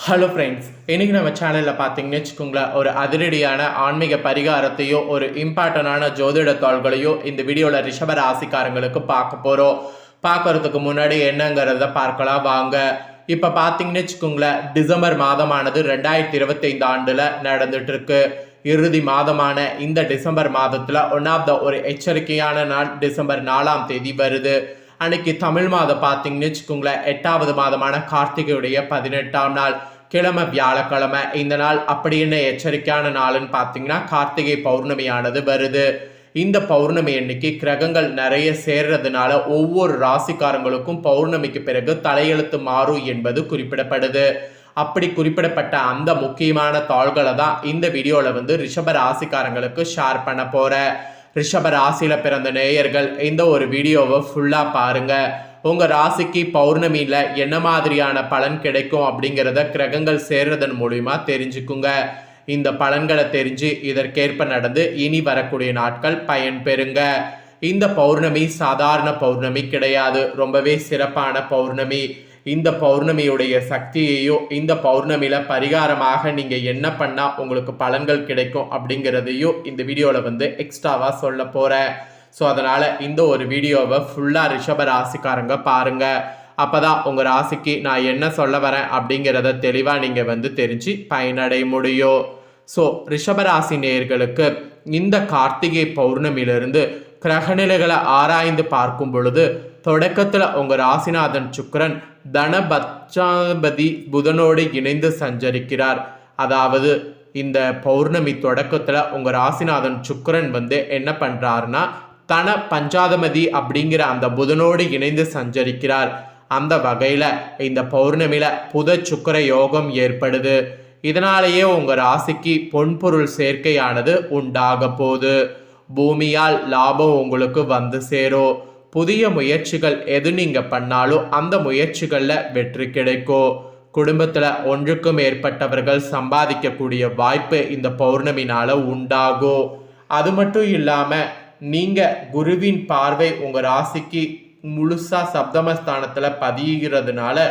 Hello friends, இன்றைக்கி நம்ம சேனலில் பார்த்தீங்கன்னு வச்சுக்கோங்களேன், ஒரு அதிரடியான ஆன்மீக பரிகாரத்தையோ ஒரு இம்பார்ட்டண்டான ஜோதிட தாள்களையோ இந்த வீடியோவில் ரிஷப ராசிக்காரங்களுக்கு பார்க்க போகிறோம். பார்க்கறதுக்கு முன்னாடி என்னங்கிறத பார்க்கலாம் வாங்க. இப்போ பார்த்தீங்கன்னு வச்சுக்கோங்களேன், டிசம்பர் மாதமானது 2025 ஆண்டில் நடந்துட்டுருக்கு. இறுதி மாதமான இந்த டிசம்பர் மாதத்தில் ஒரு எச்சரிக்கையான நாள் டிசம்பர் 4ஆம் தேதி வருது. அன்னைக்கு தமிழ் மாதம் பார்த்தீங்கன்னு வச்சுக்கோங்களேன், 8வது மாதமான கார்த்திகையுடைய 18ஆம் நாள், கிழமை வியாழக்கிழமை. இந்த நாள் அப்படி என்ன எச்சரிக்கையான நாள்னு பார்த்தீங்கன்னா கார்த்திகை பௌர்ணமியானது வருது. இந்த பௌர்ணமி அன்னைக்கு கிரகங்கள் நிறைய சேர்றதுனால ஒவ்வொரு ராசிக்காரங்களுக்கும் பௌர்ணமிக்கு பிறகு தலையெழுத்து மாறும் என்பது குறிப்பிடப்படுது. அப்படி குறிப்பிடப்பட்ட அந்த முக்கியமான தாள்களை தான் இந்த வீடியோவில் ரிஷப ராசிக்காரங்களுக்கு ஷேர் பண்ண போகிறேன். ரிஷப ராசியில் பிறந்த நேயர்கள் இந்த ஒரு வீடியோவை ஃபுல்லாக பாருங்கள். உங்கள் ராசிக்கு பௌர்ணமியில் என்ன மாதிரியான பலன் கிடைக்கும் அப்படிங்கிறத கிரகங்கள் சேர்றதன் மூலிமா தெரிஞ்சுக்குங்க. இந்த பலன்களை தெரிஞ்சு இதற்கேற்ப நடந்து இனி வரக்கூடிய நாட்கள் பயன் பெறுங்க. இந்த பௌர்ணமி சாதாரண பௌர்ணமி கிடையாது, ரொம்பவே சிறப்பான பௌர்ணமி. இந்த பௌர்ணமியுடைய சக்தியையும் இந்த பௌர்ணமியில் பரிகாரமாக நீங்கள் என்ன பண்ணால் உங்களுக்கு பலன்கள் கிடைக்கும் அப்படிங்கிறதையும் இந்த வீடியோவில் எக்ஸ்ட்ராவாக சொல்ல போகிறேன். ஸோ அதனால் இந்த ஒரு வீடியோவை ஃபுல்லாக ரிஷப ராசிக்காரங்க பாருங்கள். அப்போ தான் உங்கள் ராசிக்கு நான் என்ன சொல்ல வரேன் அப்படிங்கிறத தெளிவாக நீங்கள் தெரிஞ்சு பயனடைய முடியும். ஸோ ரிஷபராசி நேயர்களுக்கு இந்த கார்த்திகை பௌர்ணமியிலிருந்து கிரகநிலைகளை ஆராய்ந்து பார்க்கும் பொழுது தொடக்கத்தில் உங்கள் ராசிநாதன் சுக்கிரன் தனபட்சாபதி புதனோடு இணைந்து சஞ்சரிக்கிறார். அதாவது இந்த பௌர்ணமி தொடக்கத்தில் உங்கள் ராசிநாதன் சுக்கிரன் என்ன பண்ணுறாருன்னா தன பஞ்சாதமதி அப்படிங்கிற அந்த புதனோடு இணைந்து சஞ்சரிக்கிறார். அந்த வகையில் இந்த பௌர்ணமியில் புத சுக்கிர யோகம் ஏற்படுது. இதனாலேயே உங்கள் ராசிக்கு பொன்பொருள் சேர்க்கையானது உண்டாக போகுது. பூமியால் லாபம் உங்களுக்கு வந்து சேரும். புதிய முயற்சிகள் எது நீங்கள் பண்ணாலும் அந்த முயற்சிகளில் வெற்றி கிடைக்கும். குடும்பத்தில் ஒன்றுக்கும் மேற்பட்டவர்கள் சம்பாதிக்கக்கூடிய வாய்ப்பு இந்த பௌர்ணமினால் உண்டாகும். அது மட்டும் இல்லாமல் நீங்கள் குருவின் பார்வை உங்கள் ராசிக்கு முழுசாக சப்தமஸ்தானத்தில் பதிகிறதுனால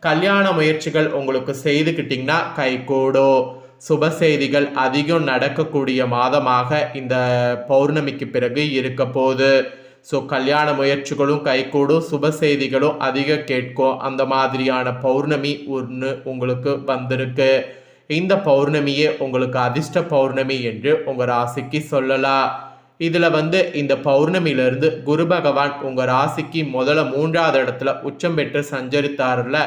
கல்யாண முயற்சிகள் உங்களுக்கு செய்துக்கிட்டிங்கன்னா கைகூடும். சுப செய்திகள் அதிகம் நடக்கக்கூடிய மாதமாக இந்த பௌர்ணமிக்கு பிறகு இருக்க போகுது. ஸோ கல்யாண முயற்சிகளும் கைகூடும், சுப செய்திகளும் அதிக கேட்கும். அந்த மாதிரியான பௌர்ணமி ஒன்று உங்களுக்கு வந்திருக்கு. இந்த பௌர்ணமியே உங்களுக்கு அதிர்ஷ்ட பௌர்ணமி என்று உங்கள் ராசிக்கு சொல்லலாம். இதில் இந்த பௌர்ணமியிலிருந்து குரு பகவான் உங்கள் ராசிக்கு முதல்ல 3வது இடத்துல உச்சம் பெற்று சஞ்சரித்தார்ல,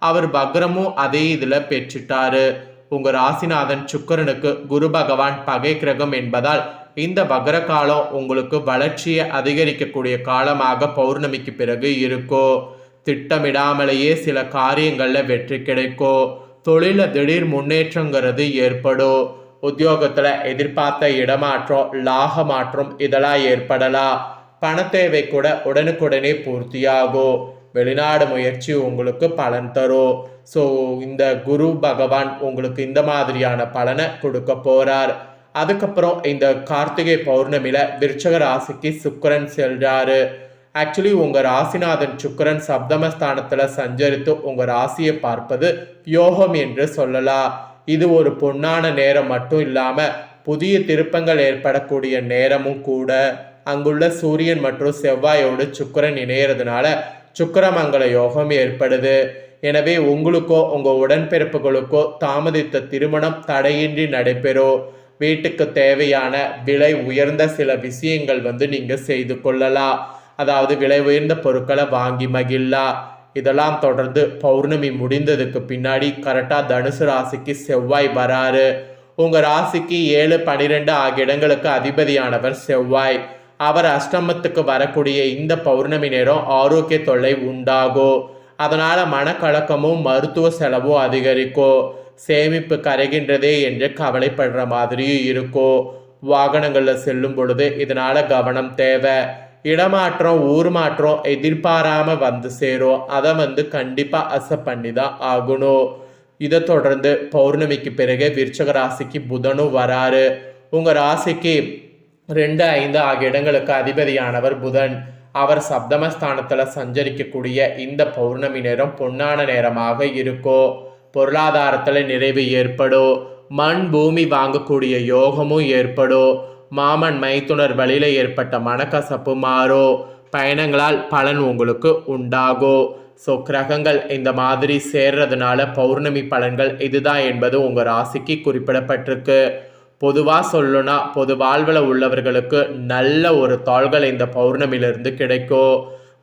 அவர் வக்ரமும் அதே இதில் பெற்றுட்டாரு. உங்கள் ராசிநாதன் சுக்கிரனுக்கு குரு பகவான் பகை கிரகம் என்பதால் இந்த வக்ர காலம் உங்களுக்கு வளர்ச்சியை அதிகரிக்கக்கூடிய காலமாக பௌர்ணமிக்கு பிறகு இருக்கும். திட்டமிடாமலேயே சில காரியங்களில் வெற்றி கிடைக்கும். தொழிலில் திடீர் முன்னேற்றங்கிறது ஏற்படும். உத்தியோகத்தில் எதிர்பார்த்த இடமாற்றம், லாக மாற்றம் இதெல்லாம் ஏற்படலாம். பண தேவை கூட உடனுக்குடனே பூர்த்தியாகும். வெளிநாடு முயற்சி உங்களுக்கு பலன் தரும். ஸோ இந்த குரு பகவான் உங்களுக்கு இந்த மாதிரியான பலனை கொடுக்க போகிறார். அதுக்கப்புறம் இந்த கார்த்திகை பௌர்ணமியில் விருச்சக ராசிக்கு சுக்கிரன் செல்றாரு. ஆக்சுவலி உங்கள் ராசிநாதன் சுக்கிரன் சப்தமஸ்தானத்தில் சஞ்சரித்து உங்கள் ராசியை பார்ப்பது யோகம் என்று சொல்லலாம். இது ஒரு பொன்னான நேரம் மட்டும் இல்லாமல் புதிய திருப்பங்கள் ஏற்படக்கூடிய நேரமும் கூட. அங்குள்ள சூரியன் மற்றும் செவ்வாயோடு சுக்கிரன் இணையறதுனால சுக்கிரமங்கல யோகம் ஏற்படுது. எனவே உங்களுக்கோ உங்கள் உடன்பிறப்புகளுக்கோ தாமதித்த திருமணம் தடையின்றி நடைபெறும். வீட்டுக்கு தேவையான விலை உயர்ந்த சில விஷயங்கள் நீங்கள் செய்து கொள்ளலாம். அதாவது விலை உயர்ந்த பொருட்களை வாங்கி மகிழலாம். இதெல்லாம் தொடர்ந்து பௌர்ணமி முடிந்ததுக்கு பின்னாடி கரெக்டாக தனுசு ராசிக்கு செவ்வாய் வராரு. உங்கள் ராசிக்கு 7, 12 ஆகிய இடங்களுக்கு அதிபதியானவர் செவ்வாய். அவர் அஷ்டமத்துக்கு வரக்கூடிய இந்த பௌர்ணமி நேரம் ஆரோக்கிய தொல்லை உண்டாகும். அதனால் மனக்கலக்கமும் மருத்துவ செலவும் அதிகரிக்கும். சேமிப்பு கரைகின்றதே என்று கவலைப்படுற மாதிரியும் இருக்கும். வாகனங்களில் செல்லும் பொழுது இதனால் கவனம் தேவை. இடமாற்றம், ஊர் மாற்றம் எதிர்பாராமல் வந்து சேரும். அதை கண்டிப்பாக அசை பண்ணி தான் ஆகணும். இதை தொடர்ந்து பௌர்ணமிக்கு பிறகு விருச்சக ராசிக்கு புதனும் வராரு. உங்கள் ராசிக்கு 2, 5 ஆகிய இடங்களுக்கு அதிபதியானவர் புதன். அவர் சப்தமஸ்தானத்தில் சஞ்சரிக்கக்கூடிய இந்த பௌர்ணமி நேரம் பொன்னான நேரமாக இருக்கும். பொருளாதாரத்தில் நிறைவு ஏற்படும். மண் பூமி வாங்கக்கூடிய யோகமும் ஏற்படும். மாமன் மைத்துனர் வழியில் ஏற்பட்ட மனக்கசப்பு மாறும். பயணங்களால் பலன் உங்களுக்கு உண்டாகும். ஸோ கிரகங்கள் இந்த மாதிரி சேர்றதுனால பௌர்ணமி பலன்கள் இதுதான் என்பது உங்கள் ராசிக்கு குறிப்பிடப்பட்டிருக்கு. பொதுவாக சொல்லணும்னா பொது வாழ்வில் உள்ளவர்களுக்கு நல்ல ஒரு தாள்கள் இந்த பௌர்ணமியிலிருந்து கிடைக்கும்.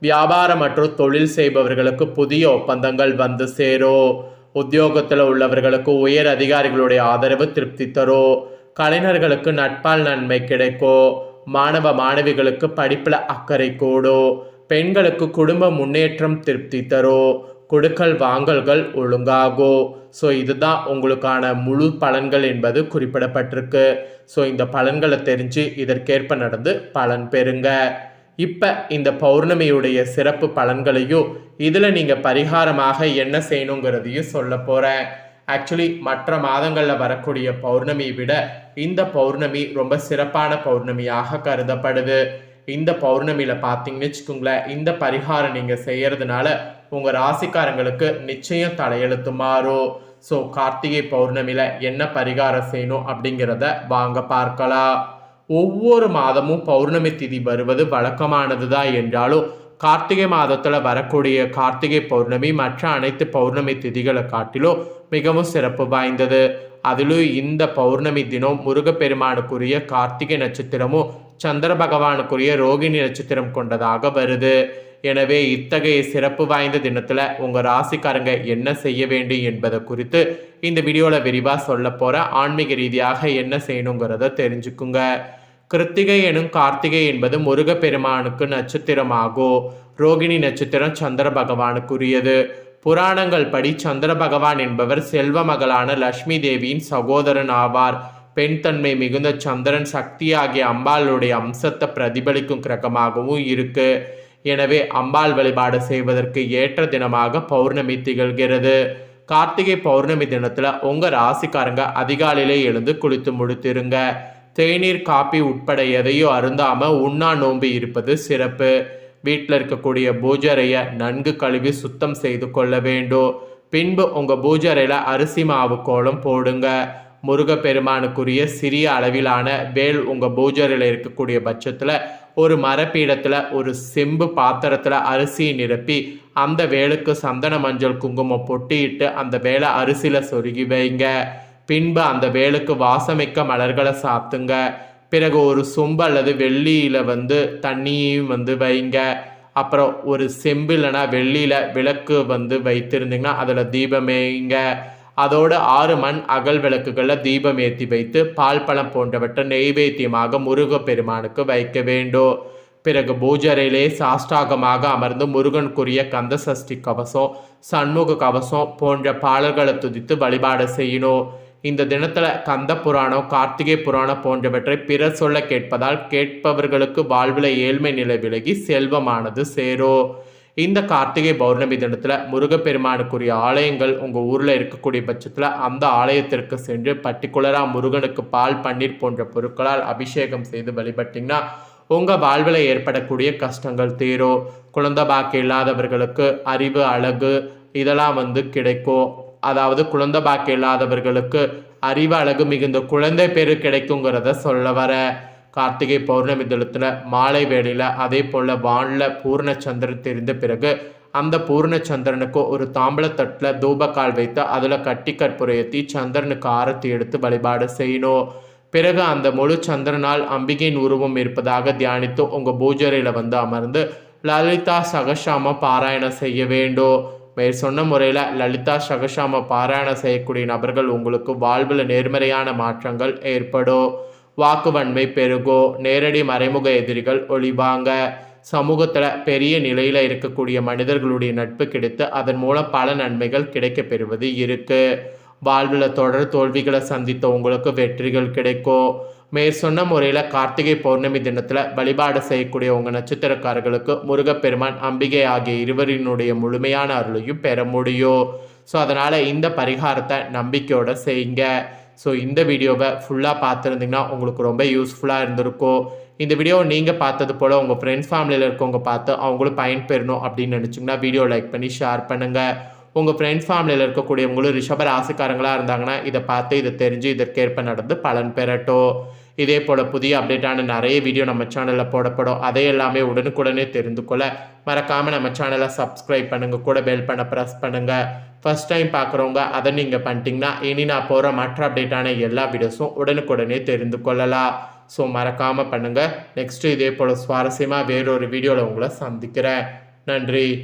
வியாபாரம் மற்றும் தொழில் செய்பவர்களுக்கு புதிய ஒப்பந்தங்கள் வந்து சேரும். உத்தியோகத்தில் உள்ளவர்களுக்கு உயர் அதிகாரிகளுடைய ஆதரவு திருப்தி தரும். கலைஞர்களுக்கு நட்பால் நன்மை கிடைக்கும். மாணவ மாணவிகளுக்கு படிப்பில் அக்கறை கூடும். பெண்களுக்கு குடும்ப முன்னேற்றம் திருப்தி தரும். கொடுக்கல் வாங்கல்கள் ஒழுங்காகும். ஸோ இதுதான் உங்களுக்கான முழு பலன்கள் என்பது குறிப்பிடப்பட்டிருக்கு. ஸோ இந்த பலன்களை தெரிஞ்சு இதற்கேற்ப நடந்து பலன் பெறுங்க. இப்போ இந்த பௌர்ணமியுடைய சிறப்பு பலன்களையும் இதில் நீங்கள் பரிகாரமாக என்ன செய்யணுங்கிறதையும் சொல்ல போகிறேன். ஆக்சுவலி மற்ற மாதங்களில் வரக்கூடிய பௌர்ணமியை விட இந்த பௌர்ணமி ரொம்ப சிறப்பான பௌர்ணமியாக கருதப்படுது. இந்த பௌர்ணமியில் பார்த்தீங்கன்னு வச்சுக்கோங்களேன், இந்த பரிகாரம் நீங்கள் செய்கிறதுனால உங்கள் ராசிக்காரங்களுக்கு நிச்சயம் தலையெழுத்து மாறும். ஸோ கார்த்திகை பௌர்ணமியில் என்ன பரிகாரம் செய்யணும் அப்படிங்கிறத வாங்க பார்க்கலாம். ஒவ்வொரு மாதமும் பௌர்ணமி திதி வருவது வழக்கமானது தான் என்றாலும் கார்த்திகை மாதத்தில் வரக்கூடிய கார்த்திகை பௌர்ணமி மற்ற அனைத்து பௌர்ணமி திதிகளை காட்டிலும் மிகவும் சிறப்பு வாய்ந்தது. அதிலும் இந்த பௌர்ணமி தினம் முருகப்பெருமானுக்குரிய கார்த்திகை நட்சத்திரமும் சந்திர பகவானுக்குரிய ரோகிணி நட்சத்திரம் கொண்டதாக வருது. எனவே இத்தகைய சிறப்பு வாய்ந்த தினத்தில் உங்கள் ராசிக்காரங்க என்ன செய்ய வேண்டும் என்பதை குறித்து இந்த வீடியோவில் விரிவாக சொல்ல போகிற ஆன்மீக ரீதியாக என்ன செய்யணுங்கிறத தெரிஞ்சுக்குங்க. கிருத்திகை எனும் கார்த்திகை என்பது முருகப்பெருமானுக்கு நட்சத்திரமாகும். ரோகிணி நட்சத்திரம் சந்திர பகவானுக்குரியது. புராணங்கள் படி சந்திர பகவான் என்பவர் செல்வ மகளான லட்சுமி தேவியின் சகோதரன் ஆவார். பெண் தன்மை மிகுந்த சந்திரன் சக்தியாகிய அம்பாளுடைய அம்சத்தை பிரதிபலிக்கும் கிரகமாகவும் இருக்கு. எனவே அம்பாள் வழிபாடு செய்வதற்கு ஏற்ற தினமாக பௌர்ணமி திகழ்கிறது. கார்த்திகை பௌர்ணமி தினத்தில் உங்கள் ராசிக்காரங்க அதிகாலையிலே எழுந்து குளித்து முடித்திருங்க. தேநீர் காப்பி உட்பட எதையும் அருந்தாமல் உண்ணா நோன்பு இருப்பது சிறப்பு. வீட்டில் இருக்கக்கூடிய பூஜரையை நன்கு கழுவி சுத்தம் செய்து கொள்ள வேண்டும். பின்பு உங்கள் பூஜரையில் அரிசி மாவு கோலம் போடுங்க. முருகப்பெருமானுக்குரிய சிறிய அளவிலான வேல் உங்கள் பூஜரையில் இருக்கக்கூடிய பட்சத்தில் ஒரு மரப்பீடத்தில் ஒரு செம்பு பாத்திரத்தில் அரிசியை நிரப்பி அந்த வேலுக்கு சந்தன மஞ்சள் குங்குமம் பொட்டியிட்டு அந்த வேலை அரிசியில் சொருகி வைங்க. பின்பு அந்த வேலுக்கு வாசமிக்க மலர்களை சாத்துங்க. பிறகு ஒரு சொம்பு அல்லது வெள்ளியில் தண்ணியும் வைங்க. அப்புறம் ஒரு செம்பு இல்லைனா வெள்ளியில் விளக்கு வைத்திருந்தீங்கன்னா அதில் தீபம் வைங்க. அதோடு 6 மண் அகல் விளக்குகளில் தீபம் ஏற்றி வைத்து பால் பழம் போன்றவற்றை நெய்வேத்தியமாக முருகப்பெருமானுக்கு வைக்க வேண்டும். பிறகு பூஜரையிலே சாஷ்டாகமாக அமர்ந்து முருகனுக்குரிய கந்த சஷ்டி கவசம், சண்முக கவசம் போன்ற பாடல்களை துதித்து வழிபாடு செய்யணும். இந்த தினத்தில் கந்த புராணம், கார்த்திகை புராணம் போன்றவற்றை பிறர் சொல்ல கேட்பதால் கேட்பவர்களுக்கு வாழ்வில் ஏழ்மை நிலை விலகி செல்வமானது சேரும். இந்த கார்த்திகை பௌர்ணமி தினத்தில் முருகப்பெருமானுக்குரிய ஆலயங்கள் உங்கள் ஊரில் இருக்கக்கூடிய பட்சத்தில் அந்த ஆலயத்திற்கு சென்று பர்டிகுலராக முருகனுக்கு பால், பன்னீர் போன்ற பொருட்களால் அபிஷேகம் செய்து வழிபட்டிங்கன்னா உங்கள் வாழ்வில் ஏற்படக்கூடிய கஷ்டங்கள் தீரும். குழந்தை பாக்கியம் இல்லாதவர்களுக்கு அறிவு, அழகு இதெல்லாம் கிடைக்கும். அதாவது குழந்தை பாக்கியம் இல்லாதவர்களுக்கு அறிவு, அழகு மிகுந்த குழந்தை பேரு கிடைக்குங்கிறத சொல்ல வர. கார்த்திகை பௌர்ணமி தினத்தில் மாலை வேளையில் அதே போல் வானில் பூர்ணச்சந்திரன் தெரிந்த பிறகு அந்த பூர்ணச்சந்திரனுக்கு ஒரு தாம்பளத்தட்டில் தூபக்கால் வைத்து அதில் கட்டி கற்பூரத்தி சந்திரனுக்கு ஆரத்தி எடுத்து வழிபாடு செய்யணும். பிறகு அந்த முழு சந்திரனால் அம்பிகையின் உருவம் இருப்பதாக தியானித்து உங்கள் பூஜரையில் அமர்ந்து லலிதா சகசாம பாராயணம் செய்ய வேண்டும். மேற் சொன்ன முறையில் லலிதா சகசாம பாராயணம் செய்யக்கூடிய நபர்கள் உங்களுக்கு வாழ்வில் நேர்மறையான மாற்றங்கள் ஏற்படும். வாக்குவன்மை பெருகோ. நேரடி மறைமுக எதிரிகள் ஒளிவாங்க. சமூகத்தில் பெரிய நிலையில் இருக்கக்கூடிய மனிதர்களுடைய நட்பு கிடைத்து அதன் மூலம் பல நன்மைகள் கிடைக்க பெறுவது இருக்கு. வாழ்வில் தொடர் தோல்விகளை சந்தித்த உங்களுக்கு வெற்றிகள் கிடைக்கும். மேற் சொன்ன முறையில் கார்த்திகை பௌர்ணமி தினத்தில் வழிபாடு செய்யக்கூடிய உங்கள் நட்சத்திரக்காரர்களுக்கு முருகப்பெருமான், அம்பிகை ஆகிய இருவரினுடைய முழுமையான அருளையும் பெற முடியும். ஸோ அதனால் இந்த பரிகாரத்தை நம்பிக்கையோடு செய்யுங்க. ஸோ இந்த வீடியோவை ஃபுல்லாக பார்த்துருந்தீங்கன்னா உங்களுக்கு ரொம்ப யூஸ்ஃபுல்லாக இருந்திருக்கும். இந்த வீடியோவை நீங்கள் பார்த்தது போல் உங்கள் ஃப்ரெண்ட்ஸ் ஃபேமிலியில் இருக்கவங்க பார்த்து அவங்களும் பயன்பெறணும் அப்படின்னு நினச்சிங்கன்னா வீடியோ லைக் பண்ணி ஷேர் பண்ணுங்கள். உங்கள் ஃப்ரெண்ட்ஸ் ஃபேமிலியில் இருக்கக்கூடியவங்களும் ரிஷப ராசிக்காரங்களாக இருந்தாங்கன்னா இதை பார்த்து இதை தெரிஞ்சு இதற்கேற்ப நடந்து பலன் பெறட்டும். இதே போல் புதிய அப்டேட்டான நிறைய வீடியோ நம்ம சேனலில் போடப்படும். அதை எல்லாமே உடனுக்குடனே தெரிந்து கொள்ள மறக்காமல் நம்ம சேனலை சப்ஸ்கிரைப் பண்ணுங்கள், கூட பெல் பண்ண ப்ரெஸ் பண்ணுங்கள். ஃபர்ஸ்ட் டைம் பார்க்குறவங்க அதை நீங்கள் பண்ணிட்டீங்கன்னா இனி நான் போகிற மற்ற அப்டேட்டான எல்லா வீடியோஸும் உடனுக்குடனே தெரிந்து கொள்ளலாம். ஸோ மறக்காமல் பண்ணுங்கள். நெக்ஸ்ட்டு இதே போல் சுவாரஸ்யமாக வேறொரு வீடியோவில் உங்களை சந்திக்கிறேன். நன்றி.